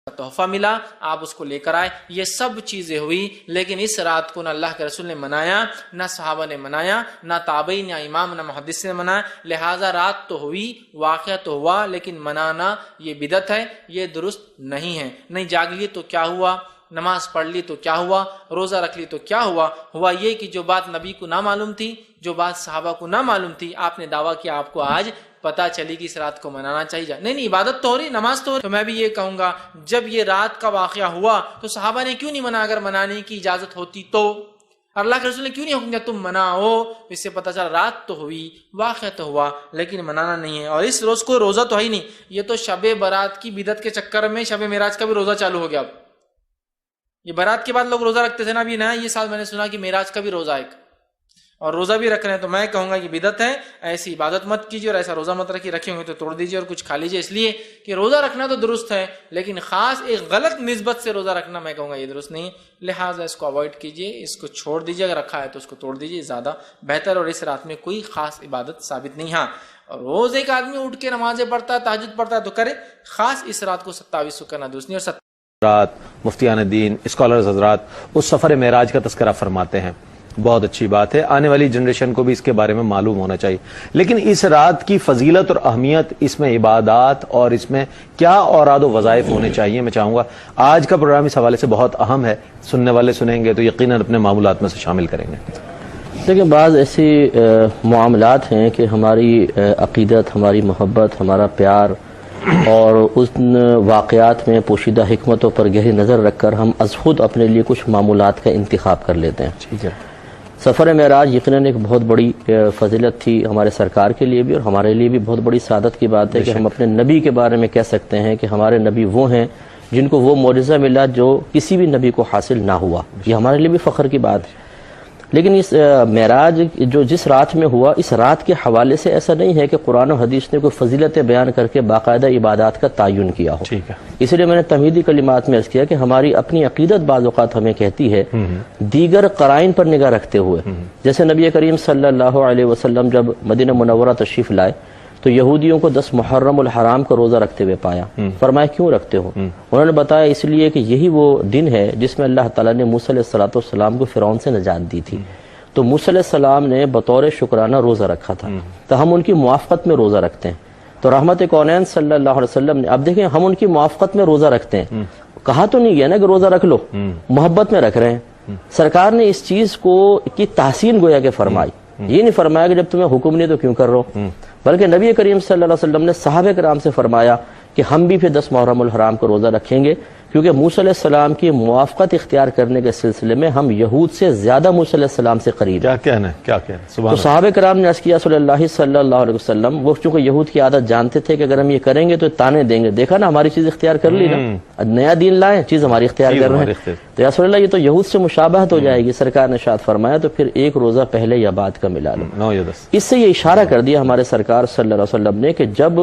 تحفہ ملا، آپ اس کو لے کر آئے، یہ سب چیزیں ہوئی، لیکن اس رات کو نہ اللہ کے رسول نے منایا، نہ صحابہ نے منایا، نہ تابعین، نہ امام، نہ محدث نے منایا۔ لہٰذا رات تو ہوئی، واقعہ تو ہوا، لیکن منانا یہ بدعت ہے، یہ درست نہیں ہے۔ نہیں جاگ لیے تو کیا ہوا، نماز پڑھ لی تو کیا ہوا، روزہ رکھ لی تو کیا ہوا؟ ہوا یہ کہ جو بات نبی کو نہ معلوم تھی، جو بات صحابہ کو نہ معلوم تھی، آپ نے دعویٰ کیا آپ کو آج پتا چلی کہ اس رات کو منانا چاہیے۔ نہیں عبادت تو ہو رہی، نماز تو ہو رہی۔ تو میں بھی یہ کہوں گا، جب یہ رات کا واقعہ ہوا تو صحابہ نے کیوں نہیں منا؟ اگر منانے کی اجازت ہوتی تو اللہ کے رسول نے کیوں نہیں حکم دیا تم مناؤ؟ اس سے پتہ چلا رات تو ہوئی، واقعہ تو ہوا، لیکن منانا نہیں ہے۔ اور اس روز کو روزہ تو ہے ہی نہیں، یہ تو شب برات کی بدعت کے چکر میں شب معراج کا بھی روزہ چالو ہو گیا۔ اب یہ برات کے بعد لوگ روزہ رکھتے تھے نا، ابھی نیا یہ سال میں نے سنا کہ معراج کا بھی روزہ ایک، اور روزہ بھی رکھ رہے ہیں۔ تو میں کہوں گا یہ بدعت ہے، ایسی عبادت مت کیجیے، اور ایسا روزہ مت رکھیے، رکھے ہوں گے تو توڑ دیجیے اور کچھ کھا لیجیے، اس لیے کہ روزہ رکھنا تو درست ہے، لیکن خاص ایک غلط نسبت سے روزہ رکھنا میں کہوں گا یہ درست نہیں ہے۔ لہٰذا اس کو اوائڈ کیجیے، اس کو چھوڑ دیجیے، اگر رکھا ہے تو اس کو توڑ دیجیے، زیادہ بہتر۔ اور اس رات میں کوئی خاص عبادت ثابت نہیں۔ ہاں روز ایک آدمی اٹھ کے نمازیں پڑھتا ہے، تہجد پڑھتا ہے تو کرے، خاص اس رات کو 27 کو کرنا درست نہیں۔ اور حضرات، مفتیان دین، اسکالرز حضرات اس سفر معراج کا تذکرہ فرماتے ہیں، بہت اچھی بات ہے، آنے والی جنریشن کو بھی اس کے بارے میں معلوم ہونا چاہیے۔ لیکن اس رات کی فضیلت اور اہمیت، اس میں عبادات اور اس میں کیا اوراد و وظائف ہونے چاہیے، میں چاہوں گا آج کا پروگرام اس حوالے سے بہت اہم ہے، سننے والے سنیں گے تو یقیناً اپنے معمولات میں سے شامل کریں گے۔ دیکھیں بعض ایسی معاملات ہیں کہ ہماری عقیدت، ہماری محبت، ہمارا پیار اور ان واقعات میں پوشیدہ حکمتوں پر گہری نظر رکھ کر ہم از خود اپنے لیے کچھ معمولات کا انتخاب کر لیتے ہیں۔ ٹھیک ہے، سفر معراج یقیناً ایک بہت بڑی فضیلت تھی ہمارے سرکار کے لیے بھی، اور ہمارے لیے بھی بہت بڑی سعادت کی بات ہے کہ ہم اپنے نبی کے بارے میں کہہ سکتے ہیں کہ ہمارے نبی وہ ہیں جن کو وہ معجزہ ملا جو کسی بھی نبی کو حاصل نہ ہوا۔ یہ ہمارے لیے بھی فخر کی بات ہے۔ لیکن اس معراج جو جس رات میں ہوا، اس رات کے حوالے سے ایسا نہیں ہے کہ قرآن و حدیث نے کوئی فضیلتیں بیان کر کے باقاعدہ عبادات کا تعین کیا ہو۔ ٹھیک ہے، اس لیے میں نے تمہیدی کلمات میں عرض کیا کہ ہماری اپنی عقیدت بعض اوقات ہمیں کہتی ہے دیگر قرائن پر نگاہ رکھتے ہوئے، جیسے نبی کریم صلی اللہ علیہ وسلم جب مدینہ منورہ تشریف لائے تو یہودیوں کو 10 محرم الحرام کا روزہ رکھتے ہوئے پایا۔ فرمایا کیوں رکھتے ہو؟ انہوں نے بتایا اس لیے کہ یہی وہ دن ہے جس میں اللہ تعالیٰ نے موسیٰ علیہ السلام کو فرعون سے نجات دی تھی، تو موسیٰ علیہ السلام نے بطور شکرانہ روزہ رکھا تھا، تو ہم ان کی موافقت میں روزہ رکھتے ہیں۔ تو رحمت کونین صلی اللہ علیہ وسلم نے، اب دیکھیں ہم ان کی موافقت میں روزہ رکھتے ہیں، کہا تو نہیں گیا نا کہ روزہ رکھ لو، محبت میں رکھ رہے ہیں۔ سرکار نے اس چیز کو کی تحسین گویا کہ فرمائی، یہ نہیں فرمایا کہ جب تمہیں حکم نہیں تو کیوں کر رہو، بلکہ نبی کریم صلی اللہ علیہ وسلم نے صحابہ کرام سے فرمایا کہ ہم بھی پھر 10 محرم الحرام کو روزہ رکھیں گے، کیونکہ موسیٰ علیہ السلام کی موافقت اختیار کرنے کے سلسلے میں ہم یہود سے زیادہ موسیٰ علیہ السلام سے قریب ہیں۔ کیا کہنا ہے، کیا کہنا ہے، سبحان تو صحابہ کرام نے عرض کیا صلی اللہ صلی اللہ علیہ وسلم، وہ چونکہ یہود کی عادت جانتے تھے کہ اگر ہم یہ کریں گے تو تانے دیں گے، دیکھا نا ہماری چیز اختیار کر لی نا، نیا دین لائیں، چیز ہماری اختیار کر رہے ہیں، تو یا رسول اللہ یہ تو یہود سے مشابہت ہو جائے گی۔ سرکار نے ارشاد فرمایا تو پھر ایک روزہ پہلے یا بعد کا ملا لو۔ اس سے یہ اشارہ کر دیا ہمارے سرکار صلی اللہ علیہ وسلم نے کہ جب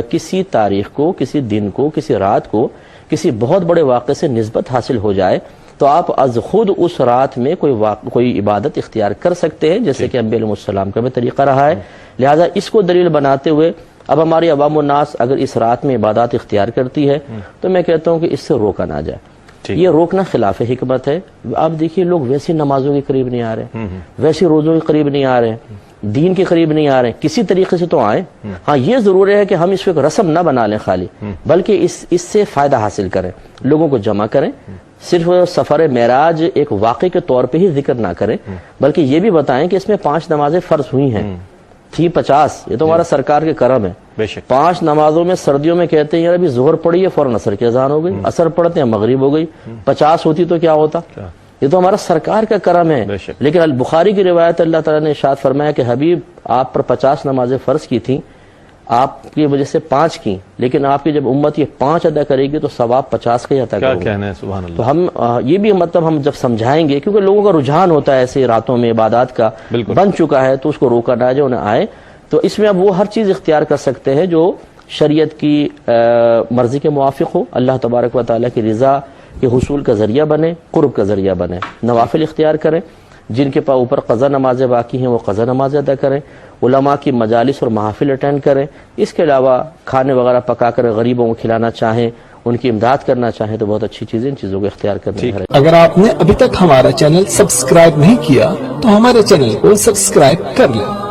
کسی تاریخ کو، کسی دن کو، کسی رات کو کسی بہت بڑے واقعے سے نسبت حاصل ہو جائے تو آپ از خود اس رات میں کوئی عبادت اختیار کر سکتے ہیں، جیسے کہ انبیاء علیہ السلام کا بھی طریقہ رہا ہے۔ لہٰذا اس کو دلیل بناتے ہوئے اب ہماری عوام الناس اگر اس رات میں عبادات اختیار کرتی ہے تو میں کہتا ہوں کہ اس سے روکا نہ جائے۔ یہ روکنا خلاف حکمت ہے۔ آپ دیکھیے لوگ ویسی نمازوں کے قریب نہیں آ رہے، ویسے روزوں کے قریب نہیں آ رہے، دین کے قریب نہیں آ رہے، کسی طریقے سے تو آئیں۔ ہاں یہ ضرور ہے کہ ہم اس کو ایک رسم نہ بنا لیں خالی، بلکہ اس سے فائدہ حاصل کریں، لوگوں کو جمع کریں، صرف سفر معراج ایک واقعے کے طور پہ ہی ذکر نہ کریں، بلکہ یہ بھی بتائیں کہ اس میں 5 نمازیں فرض ہوئی ہیں، تھی 50، یہ تو ہمارا سرکار کے کرم ہے۔ 5 نمازوں میں سردیوں میں کہتے ہیں یار ابھی ظہر پڑی ہے فوراً عصر کی اذان ہو گئی، عصر پڑھتے ہیں مغرب ہو گئی، 50 ہوتی تو کیا ہوتا؟ یہ تو ہمارا سرکار کا کرم ہے۔ لیکن البخاری کی روایت اللہ تعالیٰ نے ارشاد فرمایا کہ حبیب آپ پر 50 نمازیں فرض کی تھیں، آپ کی وجہ سے 5 کی، لیکن آپ کی جب امت یہ 5 ادا کرے گی تو ثواب 50 کا ہی عطا کرے گا۔ تو ہم یہ بھی مطلب ہم جب سمجھائیں گے، کیونکہ لوگوں کا رجحان ہوتا ہے ایسے راتوں میں عبادات کا بن چکا ہے، تو اس کو روکا نہ جائے، انہیں آئے تو اس میں اب وہ ہر چیز اختیار کر سکتے ہیں جو شریعت کی مرضی کے موافق ہو، اللہ تبارک و تعالیٰ کی رضا کے حصول کا ذریعہ بنے، قرب کا ذریعہ بنے۔ نوافل اختیار کریں، جن کے اوپر قضا نمازیں باقی ہیں وہ قضا نماز ادا کریں، علماء کی مجالس اور محافل اٹینڈ کریں، اس کے علاوہ کھانے وغیرہ پکا کر غریبوں کو کھلانا چاہیں، ان کی امداد کرنا چاہیں تو بہت اچھی چیزیں، ان چیزوں کو اختیار کرنا ہے۔ اگر آپ نے ابھی تک ہمارا چینل سبسکرائب نہیں کیا تو ہمارے چینل کو سبسکرائب کر لیں